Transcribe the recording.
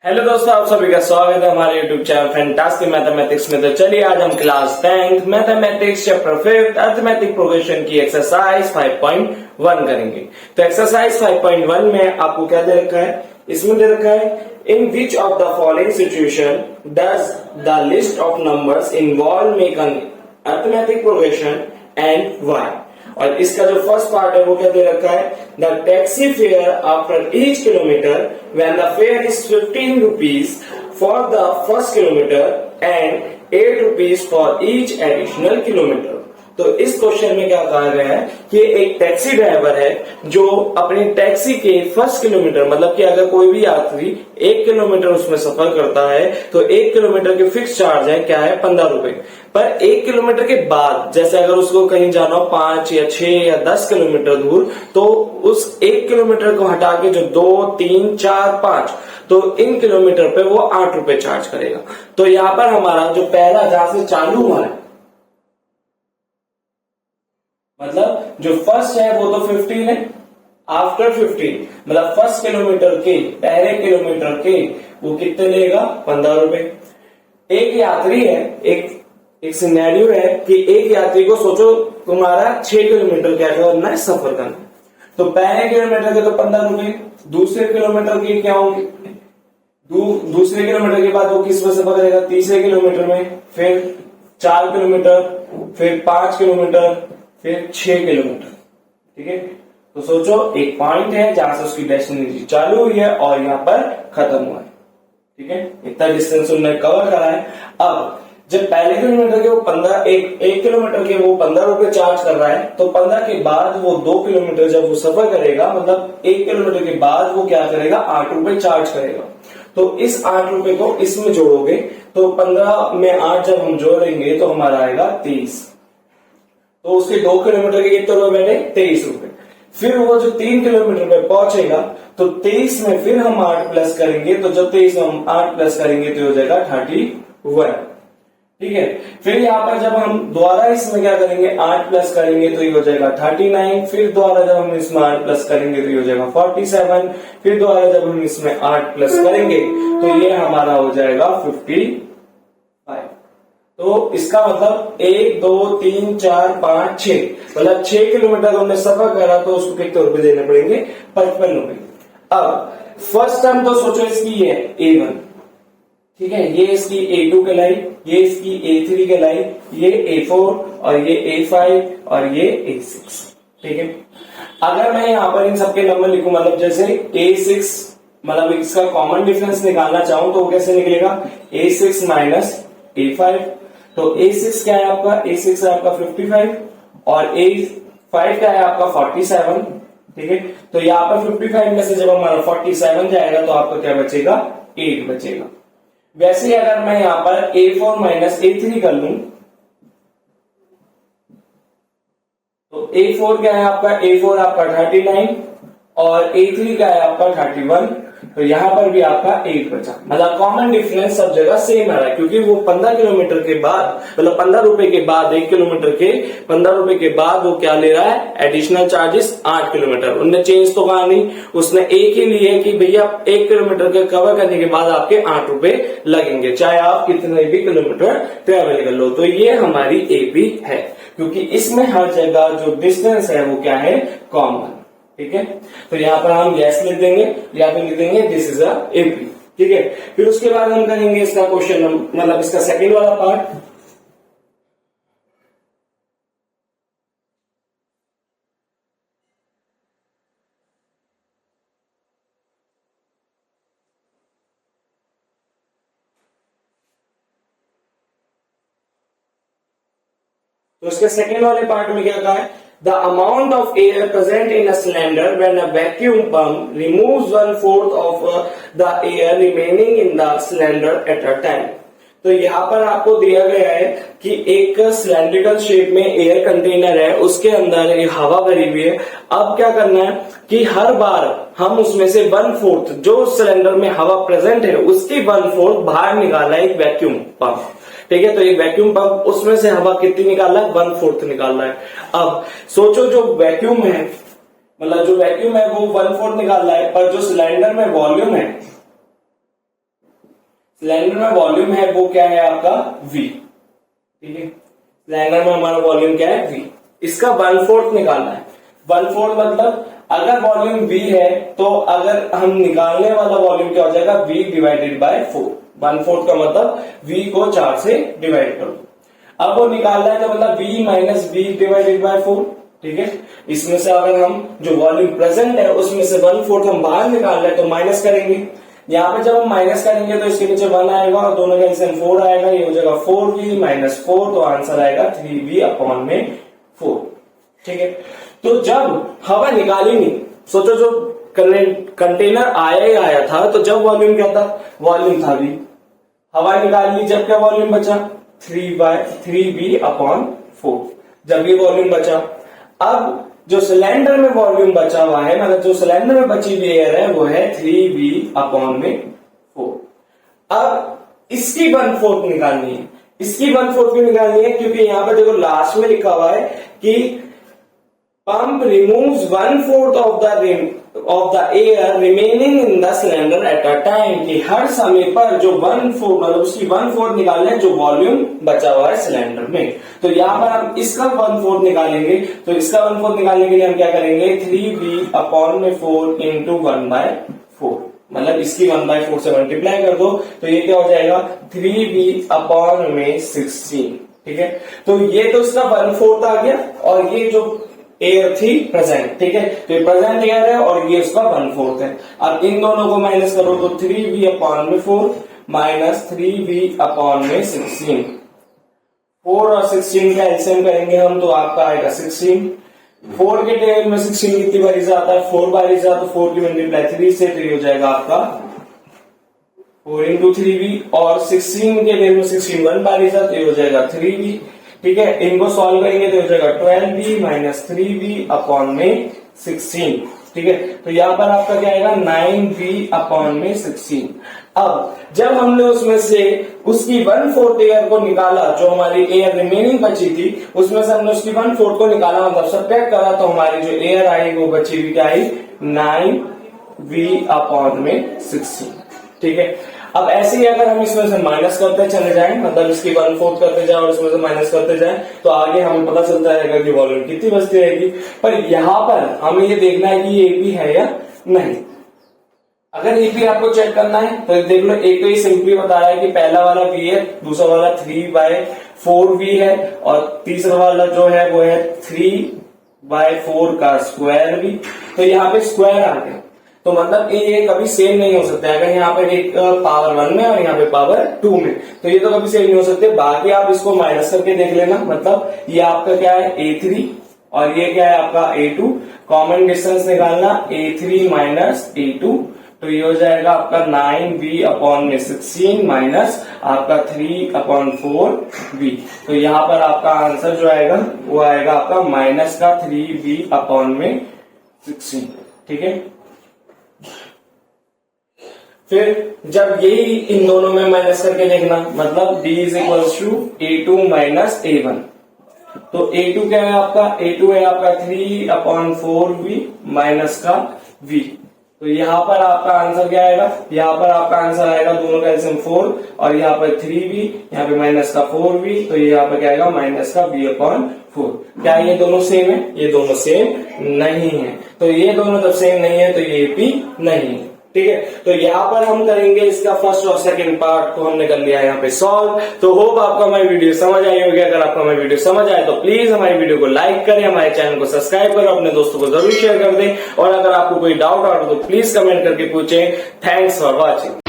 Hello दोस्तों, आप सभी का स्वागत है हमारे यूट्यूब चैनल फैंटास्टिक मैथमेटिक्स में। तो चलिए आज हम class 10th mathematics chapter 5 arithmetic progression की एक्सरसाइज 5.1 करेंगे। तो एक्सरसाइज 5.1 में आपको क्या दे रखा है, इसमें दे रखा है in which of the following situation does the list of numbers involve make an arithmetic progression and why. और इसका जो फर्स्ट पार्ट है वो क्या दे रखा है, the taxi fare after each kilometre when the fair is 15 rupees for the first kilometre and 8 rupees for each additional kilometre. तो इस क्वेश्चन में क्या कहा गया है कि एक टैक्सी ड्राइवर है जो अपनी टैक्सी के फर्स्ट किलोमीटर, मतलब कि अगर कोई भी यात्री 1 किलोमीटर उसमें सफर करता है तो 1 किलोमीटर के फिक्स चार्ज है क्या है 15 रुपए। पर 1 किलोमीटर के बाद जैसे अगर उसको कहीं जाना हो 5 या 6 या 10 किलोमीटर दूर, तो उस 1 किलोमीटर को हटा के जो 2, 3, 4, 5 तो इन किलोमीटर पे वो 8 रुपए चार्ज करेगा। तो यहां पर हमारा जो पहला जहां से चालू हुआ है, मतलब जो फर्स्ट है वो तो 15 है, आफ्टर 15 मतलब फर्स्ट किलोमीटर के पहले किलोमीटर के वो कितने लेगा 15 रुपए। एक यात्री है, एक सिनेरियो है कि एक यात्री को सोचो तुम्हारा 6 किलोमीटर क्या करना है, सफर करना है। तो पहले किलोमीटर के तो 15 रुपए, दूसरे किलोमीटर के क्या होंगे, दूसरे किलोमीटर के बाद वो किस में सफर करेगा, तीसरे किलोमीटर में, फिर 4 किलोमीटर, फिर 5 किलोमीटर, फिर 6 किलोमीटर। ठीक है, तो सोचो एक पॉइंट है जहां से उसकी डेस्टिनेशन चालू हुई है और यहां पर खत्म हुआ है। ठीक है, इतना डिस्टेंस उन्होंने कवर करा है। अब जब पहले किलोमीटर के वो 1 किलोमीटर के वो 15 रुपए चार्ज कर रहा है, तो 15 के बाद वो 2 किलोमीटर जब वो सफर करेगा, मतलब 1 किलोमीटर के बाद वो क्या करेगा 8 रुपए चार्ज करेगा। तो इस 8 रुपए को इसमें जोड़ोगे तो 15 में 8 जब हम जोड़ेंगे तो हमारा आएगा 30। तो उसके 2 किलोमीटर के कितने रुपए बैठे, 23 रुपए। फिर वो जो 3 किलोमीटर पे पहुंचेगा तो 23 में फिर हम 8 प्लस करेंगे, तो जब 23 में हम 8 प्लस करेंगे तो हो जाएगा 31। ठीक है, फिर यहाँ पर जब हम दोबारा इसमें क्या करेंगे 8 प्लस करेंगे तो ये हो जाएगा 39। फिर दोबारा जब हम इसमें 8 प्लस करेंगे तो ये हो जाएगा 47। फिर दोबारा जब हम इसमें 8 प्लस करेंगे तो ये हमारा हो जाएगा 55। तो इसका मतलब 1, 2, 3, 4, 5, 6 मतलब 6 किलोमीटर हमने सफर करा तो उसको कितने रुपए देने पड़ेंगे, 55 रुपए। अब फर्स्ट टर्म तो सोचो इसकी ये है A1, ठीक है, ये इसकी A2 कहलाई, ये इसकी A3 कहलाई, ये A4 और ये A5 और ये A6। ठीक है, अगर मैं यहां पर इन सबके नंबर लिखूं, मतलब जैसे A6 मतलब इसका कॉमन डिफरेंस निकालना चाहूं तो कैसे निकलेगा, A6 माइनस A5। तो A6 क्या है आपका, A6 है आपका 55 और A5 क्या है आपका 47। ठीक है, तो यहाँ पर 55 में से जब हमारा 47 जाएगा तो आपका क्या बचेगा, 8 बचेगा। वैसे ही अगर मैं यहां पर A4 माइनस A3 कर लूं तो A4 क्या है आपका, A4 आपका 39 और A3 क्या है आपका 31। तो यहां पर भी आपका 8 बचा, मतलब कॉमन डिफरेंस सब जगह सेम आ रहा है, क्योंकि वो 15 किलोमीटर के बाद मतलब 15 रुपए के बाद 1 किलोमीटर के 15 रुपए के बाद वो क्या ले रहा है, एडिशनल चार्जेस 8 किलोमीटर। उनने चेंज तो कहा नहीं, उसने एक ही लिए कि भैया 1 किलोमीटर के कवर करने के बाद आपके 8 रुपए लगेंगे, चाहे आप कितने भी किलोमीटर ट्रेवल कर लो। तो ये हमारी एपी है, क्योंकि इसमें हर जगह जो डिस्टेंस है वो क्या है, कॉमन। ठीक है, तो यहां पर हम यस लिख देंगे या फिर लिख देंगे दिस इज अ एपी। ठीक है, फिर उसके बाद हम करेंगे इसका क्वेश्चन मतलब इसका सेकंड वाला पार्ट। तो इसके सेकंड वाले पार्ट में क्या कहा है, the amount of air present in a cylinder when a vacuum pump removes 1/4 of the air remaining in the cylinder at a time। तो यहाँ पर आपको दिया गया है कि एक सिलेंड्रिकल शेप में एयर कंटेनर है, उसके अंदर एक हवा भरी हुई है। अब क्या करना है कि हर बार हम उसमें से 1/4 जो सिलेंडर में हवा प्रेजेंट है उसकी 1/4 बाहर निकालना है एक वैक्यूम पंप। ठीक है, तो एक वैक्यूम पंप उसमें से हवा कितनी निकालना है, 1/4 निकालना है। अब सोचो जो वैक्यूम है, मतलब जो वैक्यूम है वो 1/4 निकालना है, पर जो सिलेंडर में वॉल्यूम है सिलेंडर में वॉल्यूम है वो क्या है आपका V, ठीक है। सिलेंडर में हमारा वॉल्यूम क्या है V, इसका 1/4 निकालना है। 1/4 मतलब अगर वॉल्यूम V है तो अगर हम निकालने वाला वॉल्यूम क्या हो जाएगा, V डिवाइडेड बाय 4। 1/4 का मतलब V को 4 से डिवाइड कर दो। अब वो निकालना है तो मतलब V minus V divided by 4, ठीक है। इसमें से अगर हम जो वॉल्यूम प्रेजेंट है उसमें से 1/4 हम बाहर निकाल रहे हैं तो माइनस करेंगे। यहाँ पे जब हम माइनस करेंगे तो इसके नीचे 1 आएगा और दोनों का एलसीएम 4 आएगा, ये हो जाएगा 4V माइनस 4, तो आंसर आएगा 3V अपॉन में 4, ठीक है। तो जब हवा निकाली नहीं, सोचो जो कंटेनर आया ही आया था, तो जब वॉल्यूम क्या था, वॉल्यूम था V, हवा निकाल ली, जब क्या वॉल्यूम बचा 3V अपॉन 4, जब ये वॉल्यूम बचा। अब जो सिलेंडर में वॉल्यूम बचा हुआ है, मतलब जो सिलेंडर में बची हुई एयर है वो है 3V अपॉन में 4। अब इसकी 1/4 निकालनी है, इसकी 1/4 भी निकालनी है, क्योंकि यहां पर देखो लास्ट में लिखा हुआ है कि pump removes 1/4 of the air remaining in the cylinder at a time, कि हर समय पर जो 1/4 मतलब उसकी 1/4 निकालना है जो वॉल्यूम बचा हुआ है सिलेंडर में। तो यहां पर हम इसका 1/4 निकालेंगे, तो इसका 1/4 निकालने के लिए हम क्या करेंगे, 3V अपॉन में 4 इंटू 1/4, मतलब इसकी 1/4 से मल्टीप्लाई कर दो तो ये क्या हो जाएगा 3V अपॉन में 16, ठीक है। तो ये तो इसका 1/4 आ गया और ये जो एयर थी प्रेजेंट, ठीक है, तो ये प्रेजेंट एयर है और ये उसका 1/4 है। अब इन दोनों को माइनस करो तो 3V अपॉन में 4 माइनस 3V अपॉन में 16, 4 और 16 का एलसीएम करेंगे हम तो आपका आएगा 16। 4 के टेबल में 16 कितनी बारी से आता है, 4 बारी से, तो 4 की मल्टीप्लाई 3 से, तो ये हो जाएगा आपका 4 इंटू 3V, और 16 के टेबल में 16 1 बारी से, तो ये हो जाएगा 3V, ठीक है। इनको सॉल्व करेंगे तो हो जाएगा 12V माइनस 3V अपॉन में 16, ठीक है। तो यहां पर आपका क्या आएगा 9V अपॉन में 16। अब जब हमने उसमें से उसकी 1/4 एयर को निकाला, जो हमारी एयर रिमेनिंग बची थी उसमें से हमने उसकी 1/4 को निकाला, मतलब सब्ट्रैक्ट करा, तो हमारी जो एयर आई वो बची हुई क्या आई 9V अपॉन में 16, ठीक है। अब ऐसे ही अगर हम इसमें से माइनस करते चले जाएं, मतलब इसकी 1/4 करते जाए और इसमें से माइनस करते जाएं, तो आगे हमें पता चलता रहेगा कि वॉल्यूम कितनी बचती रहेगी। पर यहां पर हमें ये देखना है कि ये एपी है या नहीं। अगर एपी आपको चेक करना है तो देख लो, एक तो ये सिंपली बता रहा है कि पहला वाला V है, दूसरा वाला 3/4V है, और तीसरा वाला जो है वो है 3/4 का स्क्वायर V। तो यहाँ पे स्क्वायर आ गया, तो मतलब ये कभी सेम नहीं हो सकता है। अगर यहाँ पे एक पावर 1 में और यहाँ पे पावर 2 में, तो ये तो कभी सेम नहीं हो सकते। बाकी आप इसको माइनस करके देख लेना, मतलब ये आपका क्या है A3 और ये क्या है आपका A2, कॉमन डिस्टेंस निकालना A3 माइनस A2, तो ये हो जाएगा आपका 9V अपॉन में 16 माइनस आपका 3/4V। तो यहाँ पर आपका आंसर जो आएगा वो आएगा आपका माइनस का 3V अपॉन में 16, ठीक है। फिर जब यही इन दोनों में माइनस करके देखना, मतलब D is equals to A2 minus A1, तो A2 क्या है आपका, A2 है आपका 3/4V माइनस का V। तो यहाँ पर आपका आंसर क्या आएगा, यहाँ पर आपका आंसर आएगा दोनों का एलसीएम 4 और यहाँ पर 3V, यहाँ पे माइनस का 4V, तो ये यहाँ पर क्या आएगा माइनस का V/4। क्या ये दोनों सेम है, ये दोनों सेम नहीं है, तो ये दोनों जब सेम नहीं है तो ये एपी नहीं है, ठीक है। तो यहाँ पर हम करेंगे इसका फर्स्ट और सेकंड पार्ट को हमने कर लिया यहाँ पे सॉल्व। तो होप आपको हमारी वीडियो समझ आई होगी। अगर आपको हमारी वीडियो समझ आए तो प्लीज हमारी वीडियो को लाइक करें, हमारे चैनल को सब्सक्राइब करें, अपने दोस्तों को जरूर शेयर कर दें, और अगर आपको कोई डाउट आ तो प्लीज कमेंट करके पूछें। Thanks for watching.